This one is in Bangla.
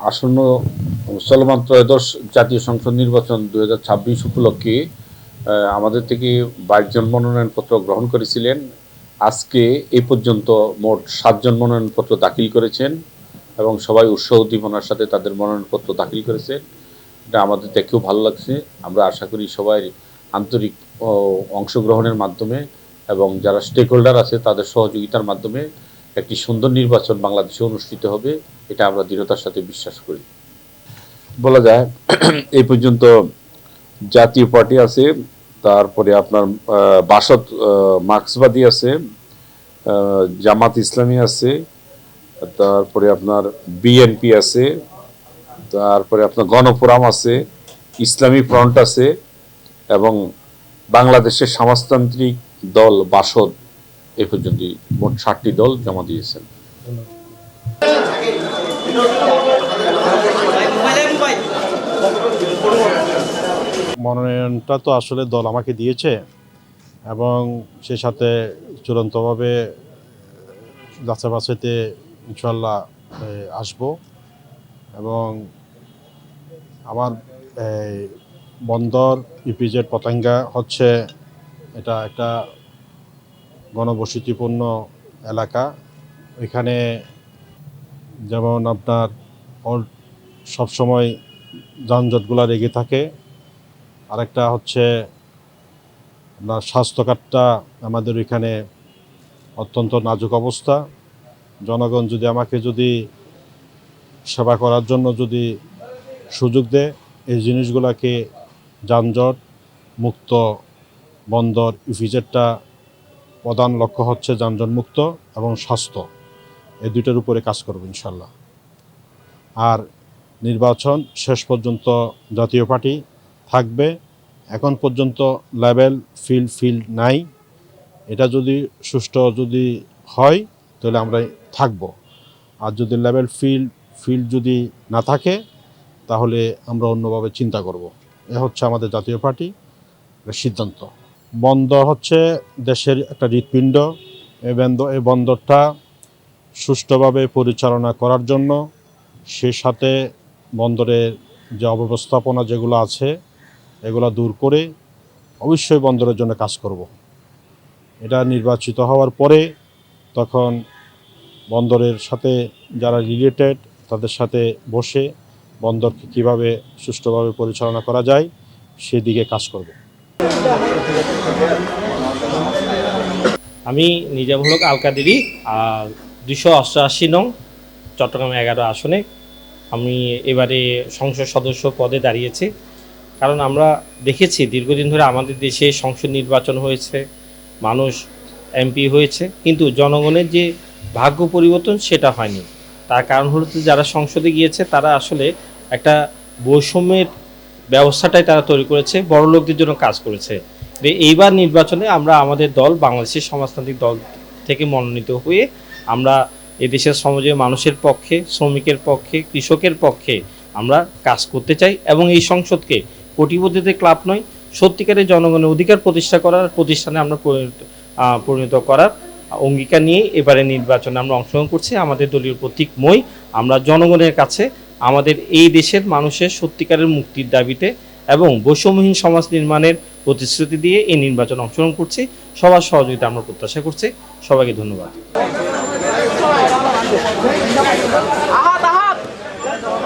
আসন্ন চলমান ত্রয়োদশ জাতীয় সংসদ নির্বাচন 2026 উপলক্ষে আমাদের থেকে 22 জন মনোনয়নপত্র গ্রহণ করেছিলেন। আজকে এই পর্যন্ত মোট 7 জন মনোনয়নপত্র দাখিল করেছেন এবং সবাই উৎসাহ উদ্দীপনার সাথে তাদের মনোনয়নপত্র দাখিল করেছেন। এটা আমাদের দেখেও ভালো লাগছে। আমরা আশা করি সবাই আন্তরিক অংশগ্রহণের মাধ্যমে এবং যারা স্টেক হোল্ডার আছে তাদের সহযোগিতার মাধ্যমে একটি সুন্দর নির্বাচন বাংলাদেশে অনুষ্ঠিত হবে, এটা আমরা দৃঢ়তার সাথে বিশ্বাস করি। বলা যায় এই পর্যন্ত জাতীয় পার্টি আছে, তারপরে আপনার বাসদ মার্ক্সবাদী আছে, জামাত ইসলামী আছে, তারপরে আপনার বিএনপি আছে, তারপরে আপনার গণফোরাম আছে, ইসলামী ফ্রন্ট আছে এবং বাংলাদেশের সমাজতান্ত্রিক দল বাসদ এ পর্যন্ত মোট 7টি দল জমা দিয়েছেন। মনোনয়নটা তো আসলে দল আমাকে দিয়েছে এবং সে সাথে চূড়ান্তভাবে যাচাই বাছাইতে ইনশাল্লাহ আসব এবং আমার বন্দর ইপিজেড পতেঙ্গা হচ্ছে এটা একটা ঘনবসতিপূর্ণ এলাকা। এখানে যেমন আপনার সবসময় যানজটগুলো লেগে থাকে। আরেকটা হচ্ছে আপনার স্বাস্থ্যখাতটা আমাদের এখানে অত্যন্ত নাজুক অবস্থা। জনগণ যদি আমাকে সেবা করার জন্য সুযোগ দেয়, এই জিনিসগুলোকে যানজট মুক্ত বন্দর ইপিজেডটা প্রধান লক্ষ্য হচ্ছে যানজট মুক্ত এবং স্বাস্থ্য, এই দুইটার উপরে কাজ করব ইনশাল্লাহ। আর নির্বাচন শেষ পর্যন্ত জাতীয় পার্টি থাকবে। এখন পর্যন্ত লেভেল ফিল্ড নাই। এটা সুষ্ঠু হয় তাহলে আমরা থাকব। আর যদি লেভেল ফিল্ড যদি না থাকে তাহলে আমরা অন্যভাবে চিন্তা করব। এ হচ্ছে আমাদের জাতীয় পার্টি সিদ্ধান্ত। বন্দর হচ্ছে দেশের একটা হৃৎপিণ্ড। এই বন্দরটা সুষ্ঠুভাবে পরিচালনা করার জন্য সে সাথে বন্দরের যে অব্যবস্থাপনা যেগুলো আছে এগুলো দূর করে অবশ্যই বন্দরের জন্য কাজ করব। এটা নির্বাচিত হওয়ার পরে তখন বন্দরের সাথে যারা রিলেটেড তাদের সাথে বসে বন্দরকে কীভাবে সুষ্ঠুভাবে পরিচালনা করা যায় সেদিকে কাজ করব। আমি নিজামুল হক আল কাদেরী 288 নং চট্টগ্রাম 11 আসনে আমি এবারে সংসদ সদস্য পদে দাঁড়িয়েছি। কারণ আমরা দেখেছি দীর্ঘদিন ধরে আমাদের দেশে সংসদ নির্বাচন হয়েছে, মানুষ এমপি হয়েছে, কিন্তু জনগণের যে ভাগ্য পরিবর্তন সেটা হয়নি। তার কারণ হলো যারা সংসদে গিয়েছে তারা আসলে একটা বৈষম্যের ব্যবস্থাটাই তারা তৈরি করেছে, বড় লোকদের জন্য কাজ করেছে। এইবার নির্বাচনে আমরা আমাদের দল বাংলাদেশের সমাজতান্ত্রিক দল থেকে মনোনীত হয়ে আমরা এদেশের সমাজের মানুষের পক্ষে, শ্রমিকের পক্ষে, কৃষকের পক্ষে আমরা কাজ করতে চাই এবং এই সংসদকে কোটিপতিদের ক্লাব নয়, সত্যিকারের জনগণের অধিকার প্রতিষ্ঠা করার প্রতিষ্ঠানে আমরা পরিণত করার অঙ্গীকার নিয়ে এবারে নির্বাচনে আমরা অংশগ্রহণ করছি। আমাদের দলীয় প্রতীক মই। আমরা জনগণের কাছে আমাদের এই দেশের মানুষের সত্যিকারের মুক্তির দাবিতে এবং বৈষম্যহীন সমাজ নির্মাণের প্রতিশ্রুতি দিয়ে এই নির্বাচনে অংশগ্রহণ করছি। সবার সহযোগিতা আমরা প্রত্যাশা করছি। সবাইকে ধন্যবাদ।